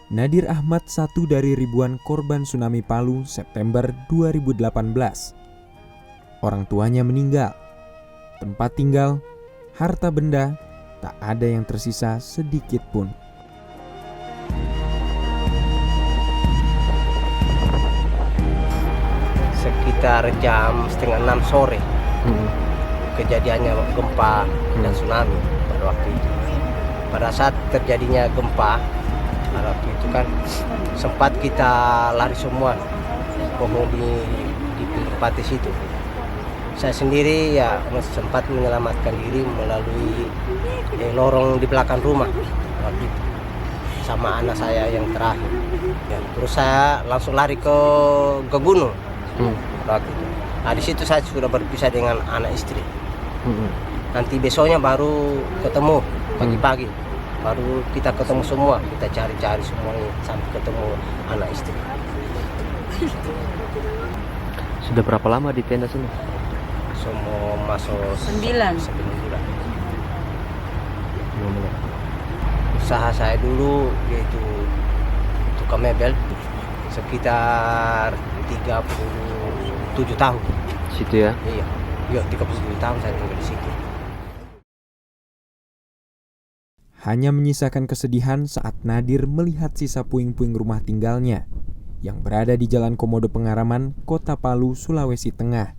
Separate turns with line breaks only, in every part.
Nadir Ahmad satu dari ribuan korban tsunami Palu September 2018. Orang tuanya meninggal. Tempat tinggal, harta benda, tak ada yang tersisa sedikit pun.
Sekitar jam 5:30 sore kejadiannya gempa dan tsunami pada waktu itu. Pada saat terjadinya gempa pada waktu itu kan sempat kita lari semua penghuni di pinggir pantai situ. Saya sendiri ya sempat menyelamatkan diri melalui lorong di belakang rumah waktu itu, sama anak saya yang terakhir. Ya, terus saya langsung lari ke gunung waktu itu. Nah, di situ saya sudah berpisah dengan anak istri. Nanti besoknya baru ketemu pagi-pagi. Baru kita ketemu semua, kita cari-cari semuanya sampai ketemu anak istri.
Sudah berapa lama di tenda sini?
Semua masuk
9
bulan. Usaha saya dulu yaitu tukang mebel sekitar 37 tahun.
Situ ya?
Iya, 37 tahun saya tinggal di situ.
Hanya menyisakan kesedihan saat Nadir melihat sisa puing-puing rumah tinggalnya yang berada di Jalan Komodo Pengaraman, Kota Palu, Sulawesi Tengah.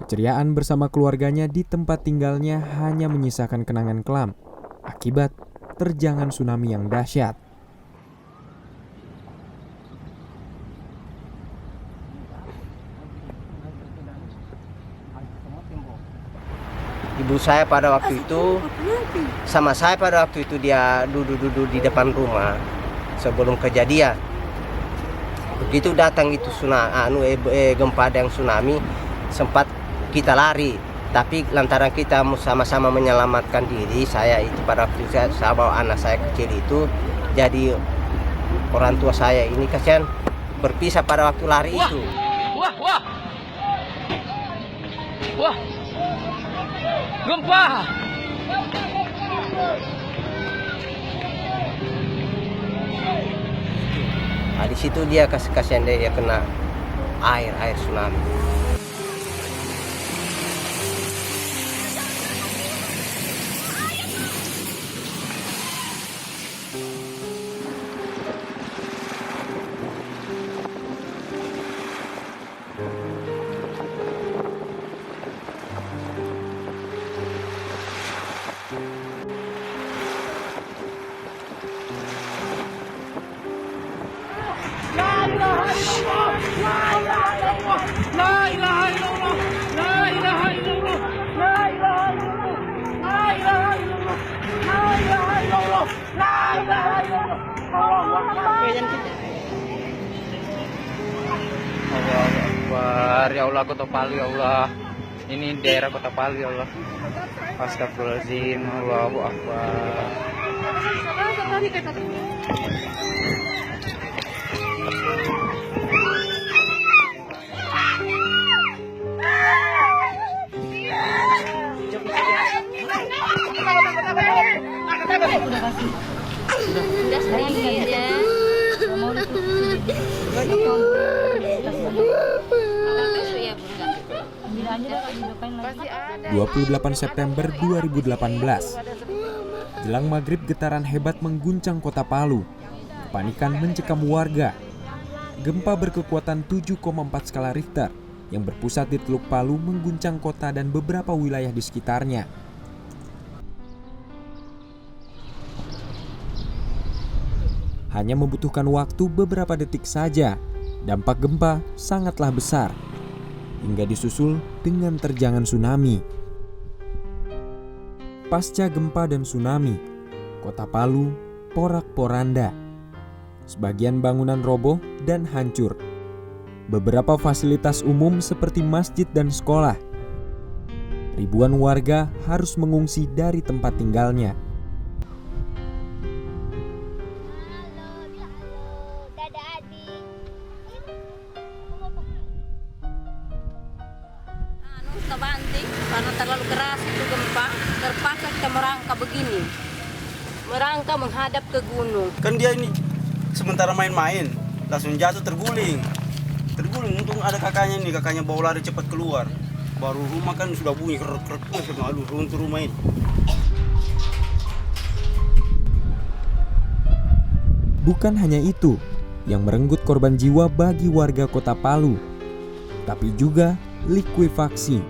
Keceriaan bersama keluarganya di tempat tinggalnya hanya menyisakan kenangan kelam akibat terjangan tsunami yang dahsyat.
Ibu saya pada waktu itu sama saya pada waktu itu dia duduk-duduk di depan rumah sebelum kejadian. Begitu datang itu gempa dan tsunami, sempat kita lari, tapi lantaran kita sama-sama menyelamatkan diri, saya itu pada waktu itu saya bawa anak saya kecil itu, jadi orang tua saya ini kasihan berpisah pada waktu lari itu.
Wah, gempa!
Nah, di situ dia kasihan dia kena air tsunami.
Allahu Akbar, ya Allah, Kota Palu, ya Allah. Ini daerah Kota Palu, ya Allah. Astagfirullahaladzim, Allahu Akbar.
Sudah 28 September 2018. Jelang maghrib getaran hebat mengguncang Kota Palu. Kepanikan mencekam warga. Gempa berkekuatan 7,4 skala Richter yang berpusat di Teluk Palu mengguncang kota dan beberapa wilayah di sekitarnya. Hanya membutuhkan waktu beberapa detik saja, dampak gempa sangatlah besar, hingga disusul dengan terjangan tsunami. Pasca gempa dan tsunami, Kota Palu porak-poranda. Sebagian bangunan roboh dan hancur. Beberapa fasilitas umum seperti masjid dan sekolah. Ribuan warga harus mengungsi dari tempat tinggalnya.
karena terlalu keras itu gempa, terpaksa kita merangkak begini. Merangkak menghadap ke gunung.
Kan dia ini sementara main-main, langsung jatuh terguling. Terguling, untung ada kakaknya nih, kakaknya bawa lari cepat keluar. Baru rumah kan sudah bunyi krek-krek, aduh runtuh rumah ini.
Bukan hanya itu yang merenggut korban jiwa bagi warga Kota Palu, tapi juga likuifaksi.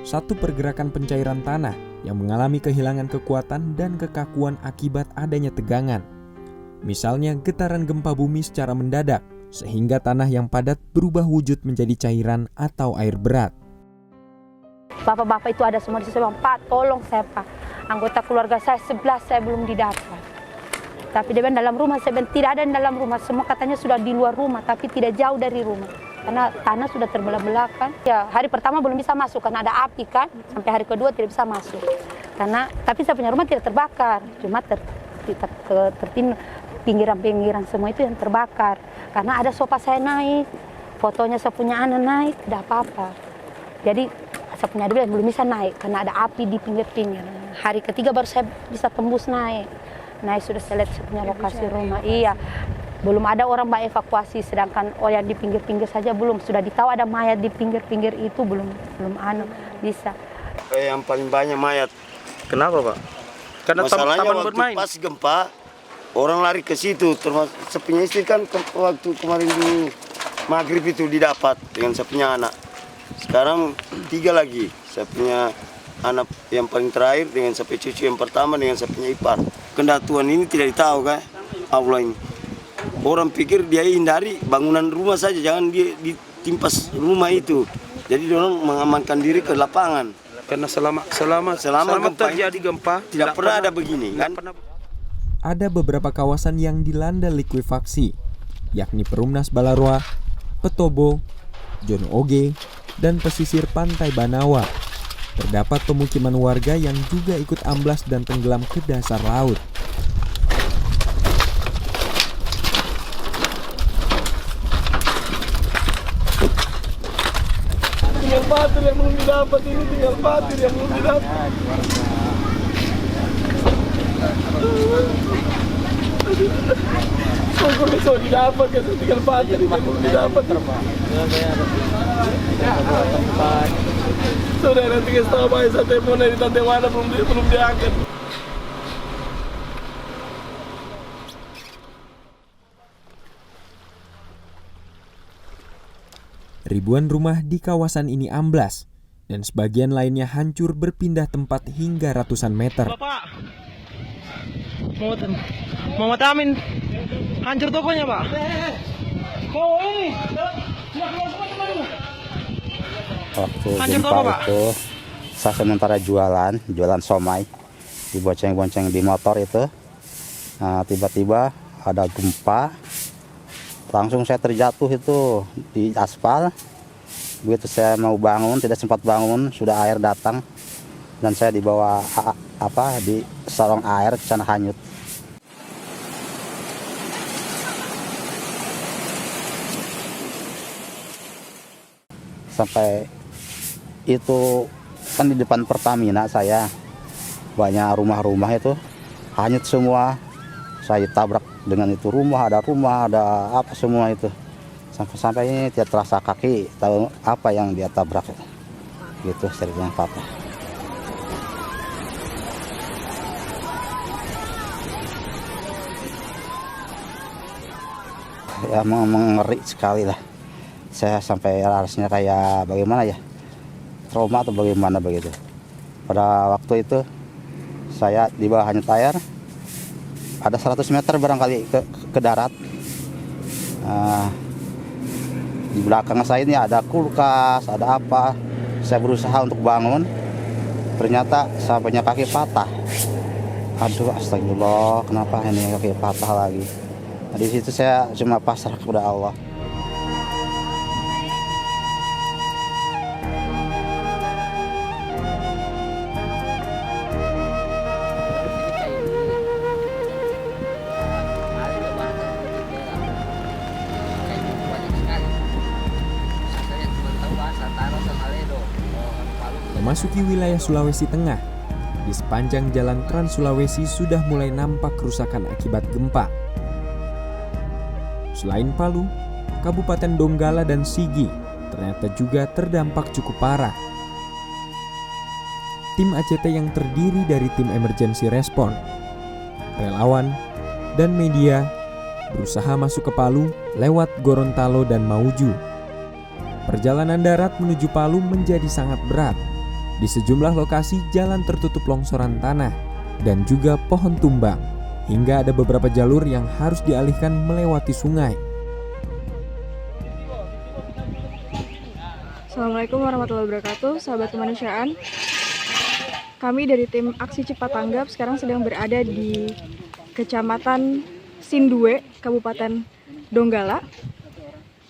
Satu pergerakan pencairan tanah yang mengalami kehilangan kekuatan dan kekakuan akibat adanya tegangan. Misalnya getaran gempa bumi secara mendadak, sehingga tanah yang padat berubah wujud menjadi cairan atau air berat.
Bapak-bapak itu ada semua di situ, Pak, tolong saya, Pak. Anggota keluarga saya 11 saya belum didapat. Tapi dia bilang dalam rumah, saya bilang tidak ada di dalam rumah. Semua katanya sudah di luar rumah, tapi tidak jauh dari rumah. Karena tanah sudah terbelah-belah kan. Ya, hari pertama belum bisa masuk karena ada api kan. Sampai hari kedua tidak bisa masuk. Tapi saya punya rumah tidak terbakar. Cuma pinggiran-pinggiran semua itu yang terbakar. Karena ada sofa saya naik, fotonya saya punya anak naik, tidak apa-apa. Jadi saya punya adik belum bisa naik karena ada api di pinggir-pinggir. Hari ketiga baru saya bisa tembus naik. Naik sudah saya lihat saya punya lokasi rumah. Iya. Belum ada orang mbak evakuasi, sedangkan yang di pinggir-pinggir saja belum. Sudah ditahu ada mayat di pinggir-pinggir itu belum bisa.
Yang paling banyak mayat.
Kenapa, Pak? Karena
masalahnya
taman
waktu
bermain.
pas gempa, orang lari ke situ. Termasuk sepunya istri kan waktu kemarin dulu maghrib itu didapat dengan sepunya anak. Sekarang 3 lagi. Saya punya anak yang paling terakhir dengan sampai cucu yang pertama dengan saya punya ipar. Kendatuan ini tidak ditahu kan Allah ini. Orang pikir dia hindari bangunan rumah saja, jangan dia ditimpas rumah itu. Jadi orang mengamankan diri ke lapangan.
Karena selama terjadi gempa
tidak pernah ada begini kan.
Ada beberapa kawasan yang dilanda likuifaksi, yakni Perumnas Balaroa, Petobo, Jono Oge, dan pesisir pantai Banawa. Terdapat pemukiman warga yang juga ikut amblas dan tenggelam ke dasar laut.
tinggal patir yang belum didapat ini, tinggal patir yang belum didapat. Syukur bisa didapat kan, tinggal patir yang belum didapat. Sudah nanti kita tahu bahaya sate pun dari Tante Wana belum diangkat.
Ribuan rumah di kawasan ini amblas dan sebagian lainnya hancur berpindah tempat hingga ratusan meter.
Bapak, mau tamin hancur tokonya, Pak. Kau ini.
Waktu gempa itu saya sementara jualan somai, dibonceng-bonceng di motor itu. Nah, tiba-tiba ada gempa, langsung saya terjatuh itu di aspal. Begitu saya mau bangun, tidak sempat bangun, sudah air datang dan saya dibawa di sarong air ke sana hanyut. Sampai itu kan di depan Pertamina saya, banyak rumah-rumah itu hanyut semua. Saya tabrak dengan itu rumah ada apa semua itu. Sampai ini tidak terasa kaki tahu apa yang dia tabrak. Gitu ceritanya Papa. Ya mengeri sekali lah. Saya sampai rasanya kayak bagaimana ya, trauma atau bagaimana begitu. Pada waktu itu saya di bawah hanyut air, ada 100 meter barangkali ke darat. Di belakang saya ini ada kulkas, ada apa. Saya berusaha untuk bangun, ternyata saya punya kaki patah. Aduh, astagfirullah, kenapa ini kaki patah lagi? Nah, di situ saya cuma pasrah kepada Allah.
Memasuki wilayah Sulawesi Tengah, di sepanjang jalan Trans Sulawesi sudah mulai nampak kerusakan akibat gempa. Selain Palu, Kabupaten Donggala dan Sigi ternyata juga terdampak cukup parah. Tim ACT yang terdiri dari tim emergency response, relawan, dan media berusaha masuk ke Palu lewat Gorontalo dan Mamuju. Perjalanan darat menuju Palu menjadi sangat berat. Di sejumlah lokasi jalan tertutup longsoran tanah dan juga pohon tumbang, hingga ada beberapa jalur yang harus dialihkan melewati sungai.
Assalamualaikum warahmatullahi wabarakatuh, sahabat kemanusiaan. Kami dari tim Aksi Cepat Tanggap sekarang sedang berada di Kecamatan Sindue, Kabupaten Donggala.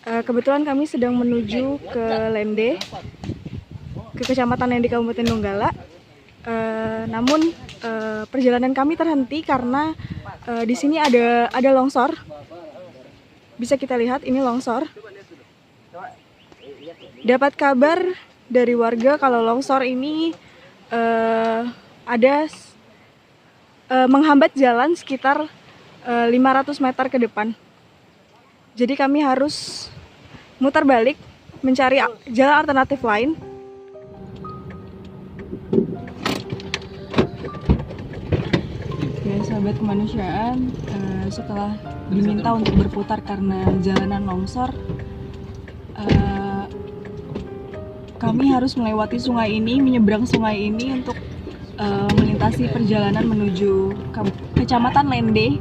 Kebetulan kami sedang menuju ke Lende, ke Kecamatan Lende Kabupaten Donggala. Namun perjalanan kami terhenti karena di sini ada longsor. Bisa kita lihat ini longsor. Dapat kabar dari warga kalau longsor ini menghambat jalan sekitar 500 meter ke depan. Jadi kami harus mutar balik mencari jalan alternatif lain. Ya, sahabat kemanusiaan, setelah diminta untuk berputar karena jalanan longsor, kami harus melewati sungai ini, menyeberang sungai ini untuk melintasi perjalanan menuju Kecamatan Lende,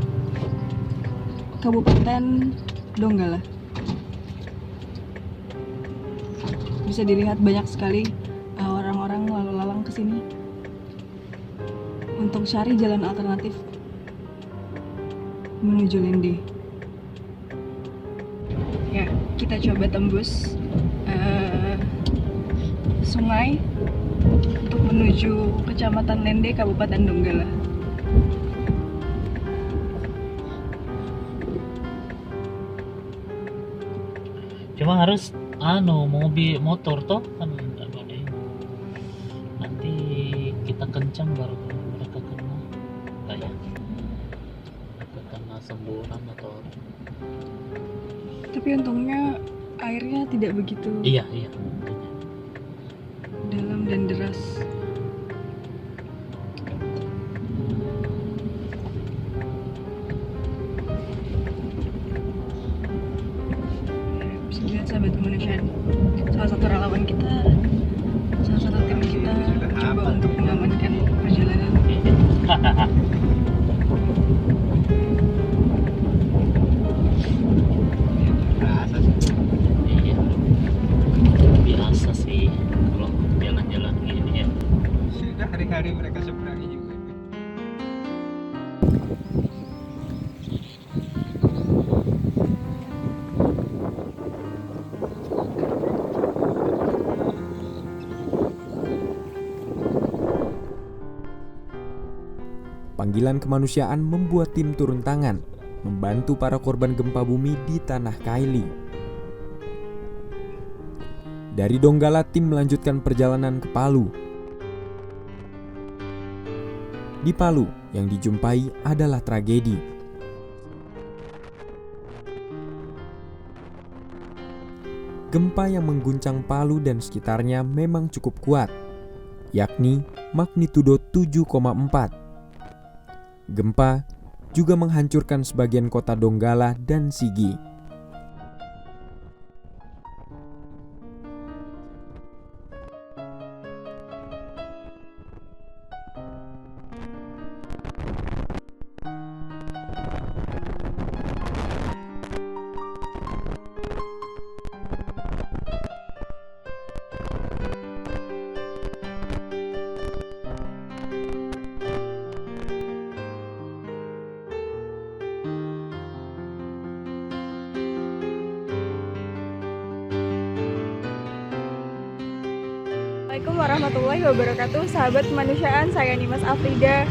Kabupaten Donggala. Bisa dilihat banyak sekali orang-orang lalu lalang ke sini untuk cari jalan alternatif menuju Lende. Ya, kita coba tembus sungai untuk menuju Kecamatan Lende, Kabupaten Donggala.
Cuma harus mobil motor toh kan nanti kita kencang baru mereka kena kayak mereka kena semburan atau
tapi untungnya airnya tidak begitu
iya
dalam dan deras. Bisa dilihat sahabat kemanusiaan, salah satu relawan kita, salah satu tim kita coba untuk mengamankan perjalanan.
Iya, biasa sih kalau jalan-jalan gini ya.
Sudah hari-hari mereka seberangi juga.
Panggilan kemanusiaan membuat tim turun tangan, membantu para korban gempa bumi di Tanah Kaili. Dari Donggala, tim melanjutkan perjalanan ke Palu. Di Palu, yang dijumpai adalah tragedi. Gempa yang mengguncang Palu dan sekitarnya memang cukup kuat, yakni magnitudo 7,4. Gempa juga menghancurkan sebagian kota Donggala dan Sigi.
Assalamualaikum warahmatullahi wabarakatuh, sahabat kemanusiaan, saya Nimas Afrida,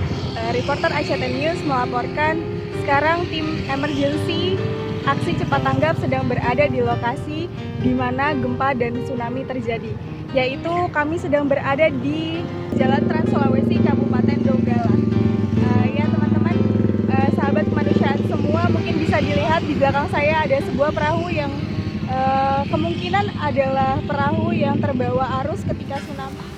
reporter ACT News melaporkan. Sekarang tim emergency Aksi Cepat Tanggap sedang berada di lokasi di mana gempa dan tsunami terjadi. yaitu kami sedang berada di Jalan Trans Sulawesi Kabupaten Donggala. Ya teman-teman, sahabat kemanusiaan semua, mungkin bisa dilihat di belakang saya ada sebuah perahu yang kemungkinan adalah perahu yang terbawa arus ketika tsunami.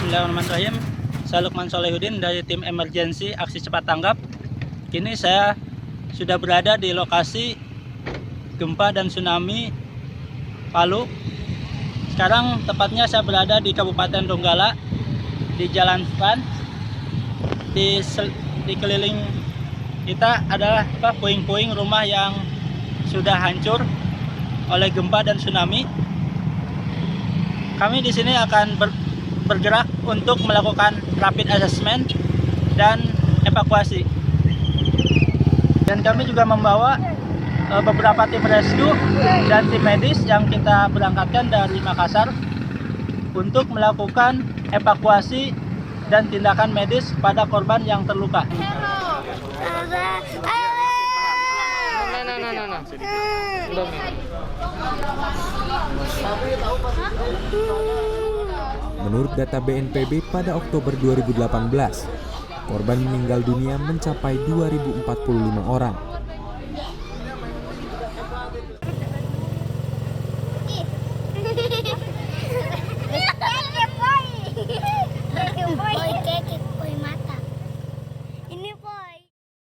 Bismillahirrahmanirrahim. Saya Lukman Solehudin dari tim emergency aksi cepat tanggap. Kini saya sudah berada di lokasi gempa dan tsunami Palu. Sekarang tepatnya saya berada di Kabupaten Donggala di Jalan Frans. Di keliling kita adalah puing-puing rumah yang sudah hancur oleh gempa dan tsunami. Kami di sini akan bergerak untuk melakukan rapid assessment dan evakuasi. Dan kami juga membawa beberapa tim rescue dan tim medis yang kita berangkatkan dari Makassar untuk melakukan evakuasi dan tindakan medis pada korban yang terluka.
Menurut data BNPB pada Oktober 2018, korban meninggal dunia mencapai 2.045 orang.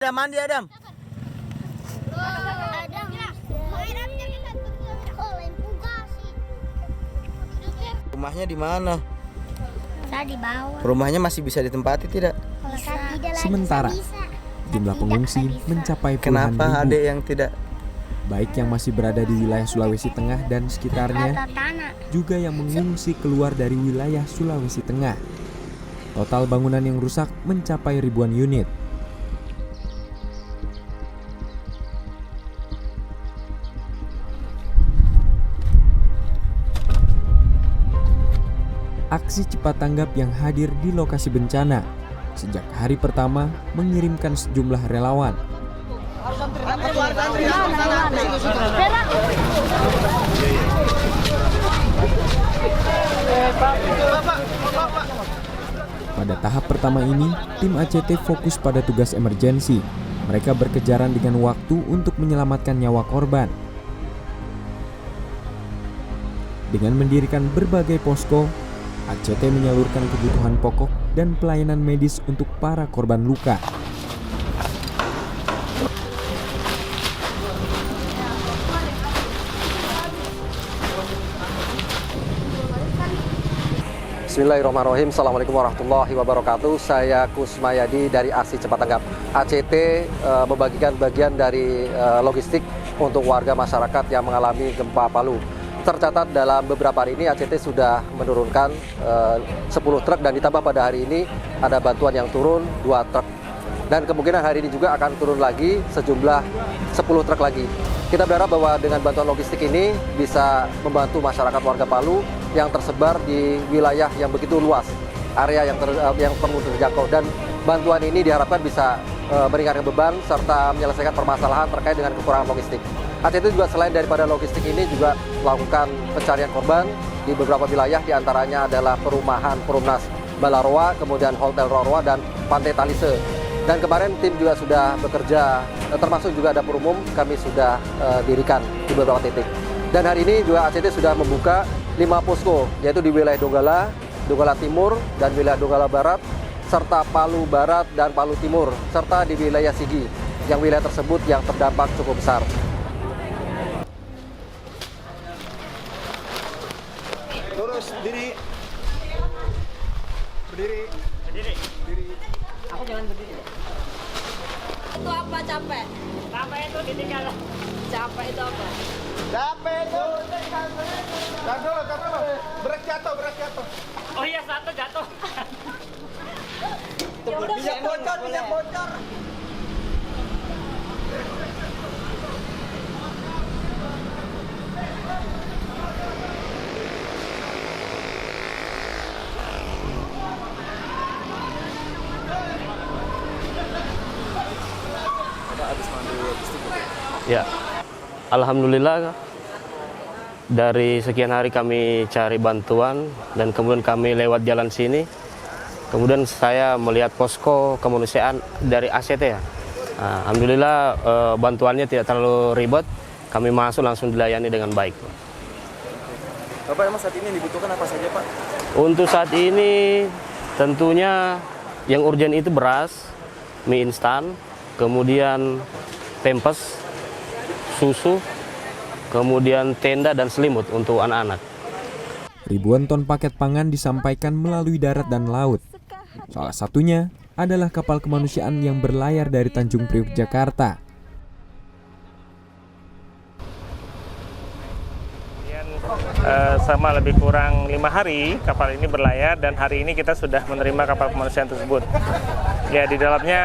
Adam, mandi Adam. Rumahnya di mana?
Di bawah.
Rumahnya masih bisa ditempati tidak?
Sementara jumlah pengungsi mencapai puluhan ribu.
Kenapa ada yang tidak?
Baik yang masih berada di wilayah Sulawesi Tengah dan sekitarnya, juga yang mengungsi keluar dari wilayah Sulawesi Tengah. Total bangunan yang rusak mencapai ribuan unit. Aksi cepat tanggap yang hadir di lokasi bencana sejak hari pertama mengirimkan sejumlah relawan. Pada tahap pertama ini, tim ACT fokus pada tugas emergensi. Mereka berkejaran dengan waktu untuk menyelamatkan nyawa korban. Dengan mendirikan berbagai posko, ACT menyalurkan kebutuhan pokok dan pelayanan medis untuk para korban luka.
Bismillahirrahmanirrahim. Assalamualaikum warahmatullahi wabarakatuh. Saya Kusmayadi dari Aksi Cepat Tanggap. ACT membagikan bagian dari logistik untuk warga masyarakat yang mengalami gempa Palu. Tercatat dalam beberapa hari ini ACT sudah menurunkan 10 truk dan ditambah pada hari ini ada bantuan yang turun 2 truk. Dan kemungkinan hari ini juga akan turun lagi sejumlah 10 truk lagi. Kita berharap bahwa dengan bantuan logistik ini bisa membantu masyarakat warga Palu yang tersebar di wilayah yang begitu luas, area yang perlu terjangkau, dan bantuan ini diharapkan bisa meringankan beban serta menyelesaikan permasalahan terkait dengan kekurangan logistik. ACT juga selain daripada logistik ini juga melakukan pencarian korban di beberapa wilayah, diantaranya adalah perumahan Perumnas Balaroa, kemudian Hotel Roroa, dan Pantai Talise. Dan kemarin tim juga sudah bekerja, termasuk juga dapur umum kami sudah dirikan di beberapa titik. Dan hari ini juga ACT sudah membuka 5 posko, yaitu di wilayah Donggala, Donggala Timur, dan wilayah Donggala Barat, serta Palu Barat dan Palu Timur, serta di wilayah Sigi, yang wilayah tersebut yang terdampak cukup besar.
Lurus, diri. Berdiri. Berdiri. Berdiri.
Aku jangan berdiri. Itu apa capek? Capek itu ditinggal. Capek itu apa?
Capek itu. Tahan dulu. Berat jatuh.
Oh iya, satu jatuh.
Minyak bocor
Alhamdulillah dari sekian hari kami cari bantuan dan kemudian kami lewat jalan sini. Kemudian saya melihat posko kemanusiaan dari ACT ya. Nah, alhamdulillah bantuannya tidak terlalu ribet. Kami masuk langsung dilayani dengan baik.
Bapak emang saat ini dibutuhkan apa saja Pak?
Untuk saat ini tentunya yang urgent itu beras, mie instan, kemudian pampers, susu, kemudian tenda dan selimut untuk anak-anak.
Ribuan ton paket pangan disampaikan melalui darat dan laut. Salah satunya adalah kapal kemanusiaan yang berlayar dari Tanjung Priok, Jakarta.
Sama lebih kurang 5 hari kapal ini berlayar dan hari ini kita sudah menerima kapal kemanusiaan tersebut. Ya, di dalamnya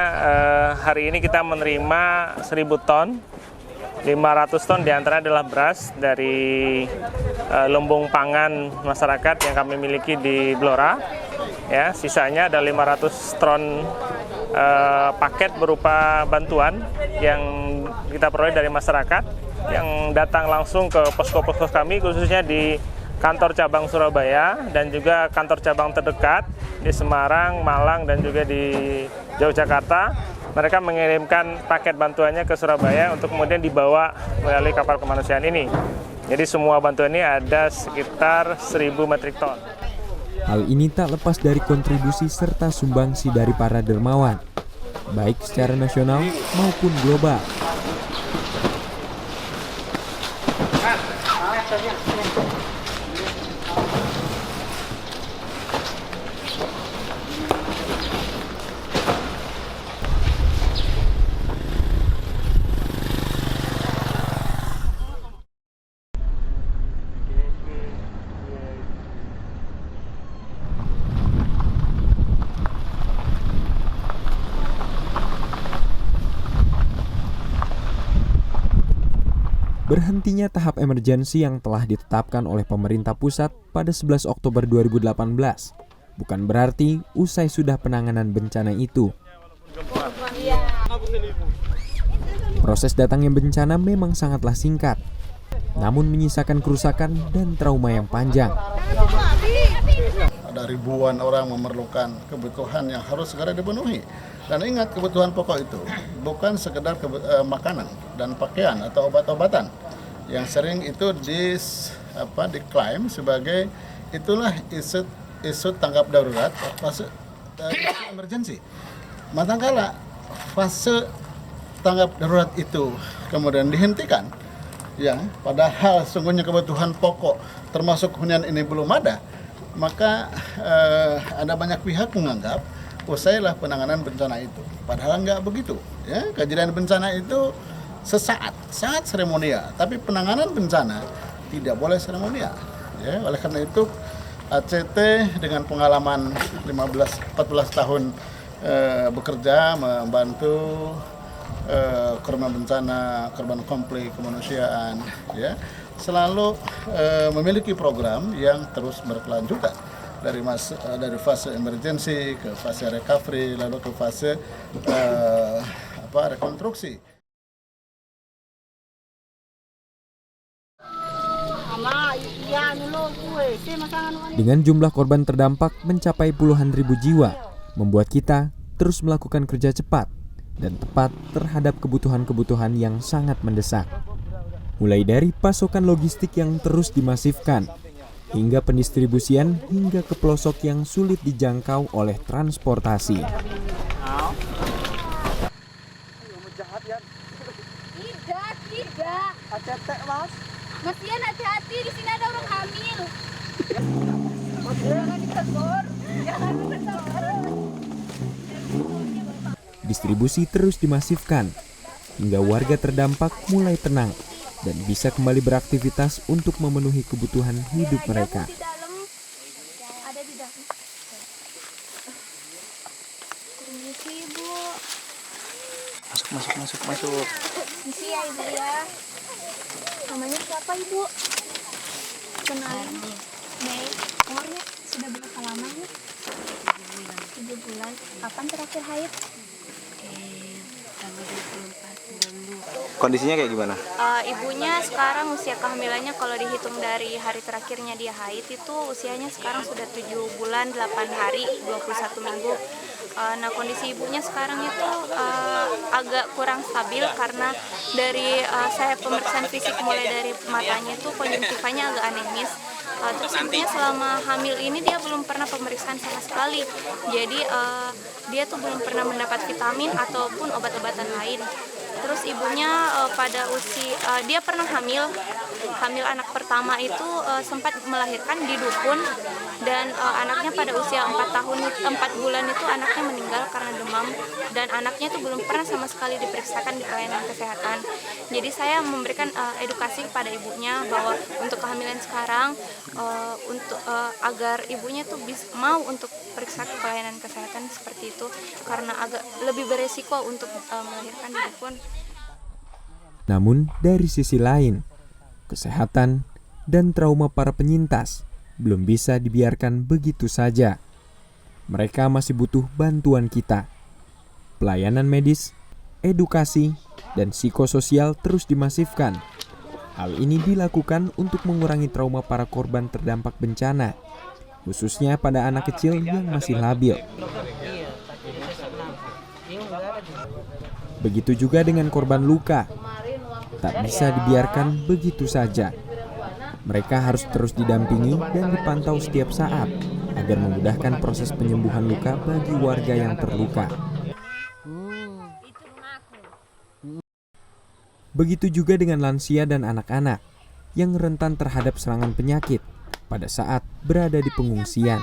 hari ini kita menerima 1.000 ton. 500 ton diantara adalah beras dari lumbung pangan masyarakat yang kami miliki di Blora. Ya, sisanya ada 500 ton paket berupa bantuan yang kita peroleh dari masyarakat yang datang langsung ke posko-posko kami, khususnya di kantor cabang Surabaya dan juga kantor cabang terdekat di Semarang, Malang, dan juga di Yogyakarta. Mereka mengirimkan paket bantuannya ke Surabaya untuk kemudian dibawa melalui kapal kemanusiaan ini. Jadi semua bantuan ini ada sekitar 1.000 metrik ton.
Hal ini tak lepas dari kontribusi serta sumbangsi dari para dermawan, baik secara nasional maupun global. Berhentinya tahap emergensi yang telah ditetapkan oleh pemerintah pusat pada 11 Oktober 2018 bukan berarti usai sudah penanganan bencana itu. Proses datangnya bencana memang sangatlah singkat, namun menyisakan kerusakan dan trauma yang panjang.
Ada ribuan orang memerlukan kebutuhan yang harus segera dipenuhi. Dan ingat, kebutuhan pokok itu bukan sekedar makanan dan pakaian atau obat-obatan. Yang sering itu diklaim sebagai itulah isu tanggap darurat fase emergensi. Manakala fase tanggap darurat itu kemudian dihentikan, ya, padahal sungguhnya kebutuhan pokok termasuk hunian ini belum ada, maka ada banyak pihak menganggap usailah penanganan bencana itu. Padahal nggak begitu. Ya, kejadian bencana itu sesaat, sangat seremonial. Tapi penanganan bencana tidak boleh seremonial. Ya, oleh karena itu ACT dengan pengalaman 14 tahun bekerja membantu korban bencana, korban konflik kemanusiaan, ya, selalu memiliki program yang terus berkelanjutan. Dari fase emergency ke fase recovery lalu ke fase rekonstruksi.
Dengan jumlah korban terdampak mencapai puluhan ribu jiwa, membuat kita terus melakukan kerja cepat dan tepat terhadap kebutuhan-kebutuhan yang sangat mendesak. Mulai dari pasokan logistik yang terus dimasifkan, hingga pendistribusian hingga ke pelosok yang sulit dijangkau oleh transportasi.
Tidak. ACT, Mas. Mas Ian, hati-hati, di sini ada orang hamil. Jangan ditegur. Jangan ditegur.
Distribusi terus dimasifkan, hingga warga terdampak mulai tenang dan bisa kembali beraktivitas untuk memenuhi kebutuhan hidup mereka.
Ada di dalam. Permisi, Bu.
Masuk.
Permisi ya, Ibu ya. Namanya siapa, Ibu? Kenalin. Mei. Umurnya sudah berapa lama, Bu? 7 bulan. Kapan terakhir haid?
Tanggal 24 bulan 2.
Kondisinya kayak gimana?
Ibunya sekarang usia kehamilannya kalau dihitung dari hari terakhirnya dia haid itu usianya sekarang sudah 7 bulan 8 hari 21 minggu. Nah kondisi ibunya sekarang itu agak kurang stabil karena dari saya pemeriksaan fisik mulai dari matanya itu konjungtivanya agak anemis. Terus ibunya selama hamil ini dia belum pernah pemeriksaan sama sekali. Jadi dia tuh belum pernah mendapat vitamin ataupun obat-obatan lain. Terus ibunya pada usia dia pernah hamil anak pertama itu sempat melahirkan di dukun dan anaknya pada usia 4 bulan itu anaknya meninggal karena demam dan anaknya itu belum pernah sama sekali diperiksakan di pelayanan kesehatan. Jadi saya memberikan edukasi kepada ibunya bahwa untuk kehamilan sekarang untuk agar ibunya tuh mau untuk periksa ke pelayanan kesehatan seperti itu karena agak lebih beresiko untuk melahirkan di dukun.
Namun dari sisi lain, kesehatan dan trauma para penyintas belum bisa dibiarkan begitu saja. Mereka masih butuh bantuan kita. Pelayanan medis, edukasi, dan psikososial terus dimasifkan. Hal ini dilakukan untuk mengurangi trauma para korban terdampak bencana, khususnya pada anak kecil yang masih labil. Begitu juga dengan korban luka. Tak bisa dibiarkan begitu saja. Mereka harus terus didampingi dan dipantau setiap saat agar memudahkan proses penyembuhan luka bagi warga yang terluka. Begitu juga dengan lansia dan anak-anak yang rentan terhadap serangan penyakit pada saat berada di pengungsian.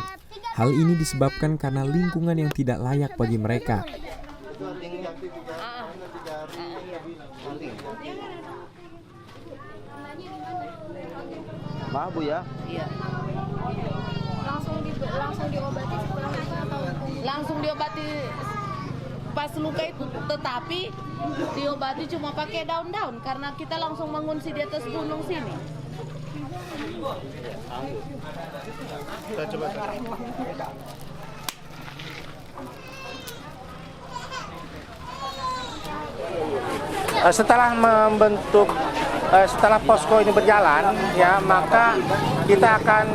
Hal ini disebabkan karena lingkungan yang tidak layak bagi mereka.
Maaf Bu ya.
Iya. Langsung diobati setelah luka atau langsung diobati pas luka itu, tetapi diobati cuma pakai daun-daun karena kita langsung mengungsi di atas gunung sini.
Kita coba.
Setelah posko ini berjalan ya, maka kita akan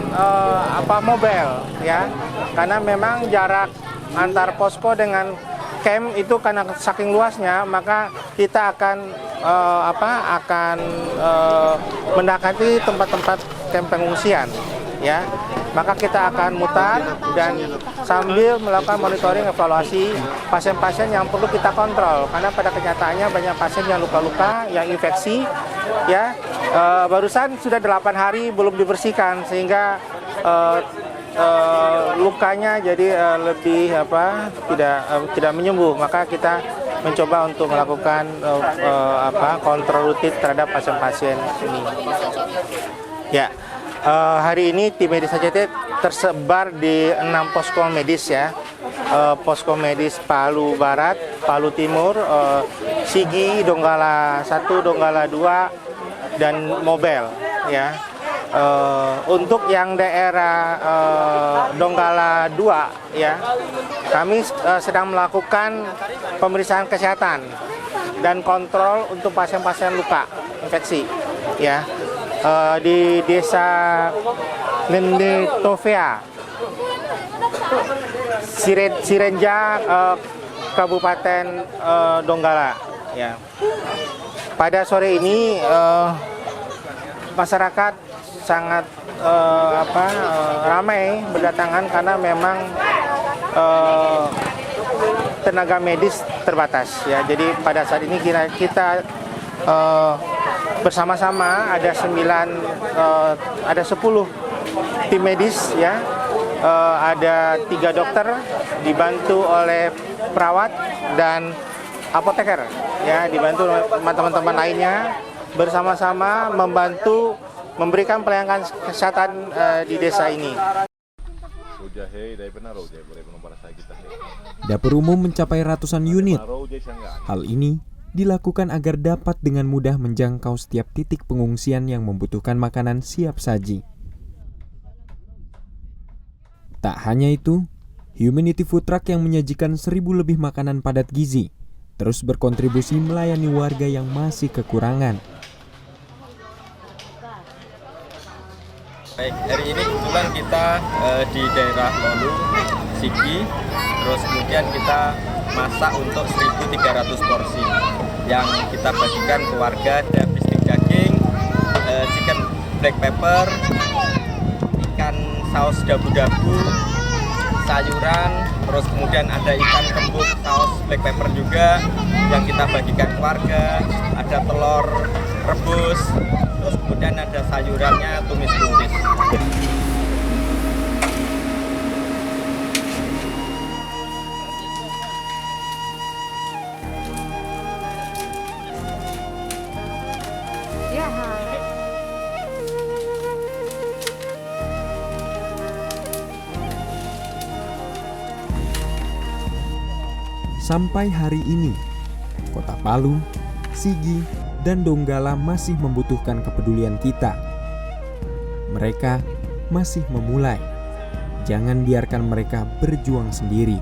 mobile ya, karena memang jarak antar posko dengan camp itu karena saking luasnya, maka kita akan mendekati tempat-tempat camp pengungsian ya. Maka kita akan mutar dan sambil melakukan monitoring evaluasi pasien-pasien yang perlu kita kontrol, karena pada kenyataannya banyak pasien yang luka-luka, yang infeksi ya, barusan sudah 8 hari belum dibersihkan sehingga lukanya jadi lebih tidak menyembuh. Maka kita mencoba untuk melakukan kontrol rutin terhadap pasien-pasien ini. Ya. Hari ini tim medis ACT tersebar di 6 posko medis ya, posko medis Palu Barat, Palu Timur, Sigi, Donggala 1, Donggala 2, dan Mobile ya. Untuk yang daerah Donggala 2 ya, kami sedang melakukan pemeriksaan kesehatan dan kontrol untuk pasien-pasien luka infeksi ya. Di desa Nendetovea, Sirenja, Kabupaten Donggala. Ya. Pada sore ini masyarakat sangat ramai berdatangan karena memang tenaga medis terbatas. Ya. Jadi pada saat ini kita bersama-sama ada 10 tim medis ya, ada 3 dokter dibantu oleh perawat dan apoteker ya, dibantu teman-teman lainnya, bersama-sama membantu memberikan pelayanan kesehatan di desa ini.
Dapur umum mencapai ratusan unit. Hal ini dilakukan agar dapat dengan mudah menjangkau setiap titik pengungsian yang membutuhkan makanan siap saji. Tak hanya itu, Humanity Food Truck yang menyajikan 1.000 lebih makanan padat gizi terus berkontribusi melayani warga yang masih kekurangan.
Baik, hari ini kebetulan kita di daerah Lolu, Sigi, terus kemudian kita masak untuk 1.300 porsi yang kita bagikan ke warga. Ada bistik daging, chicken black pepper, ikan saus dabu-dabu, sayuran, terus kemudian ada ikan kembung saus black pepper juga yang kita bagikan ke warga. Ada telur rebus, terus kemudian ada sayurannya tumis-tumis.
Sampai hari ini, Kota Palu, Sigi, dan Donggala masih membutuhkan kepedulian kita. Mereka masih memulai. Jangan biarkan mereka berjuang sendiri.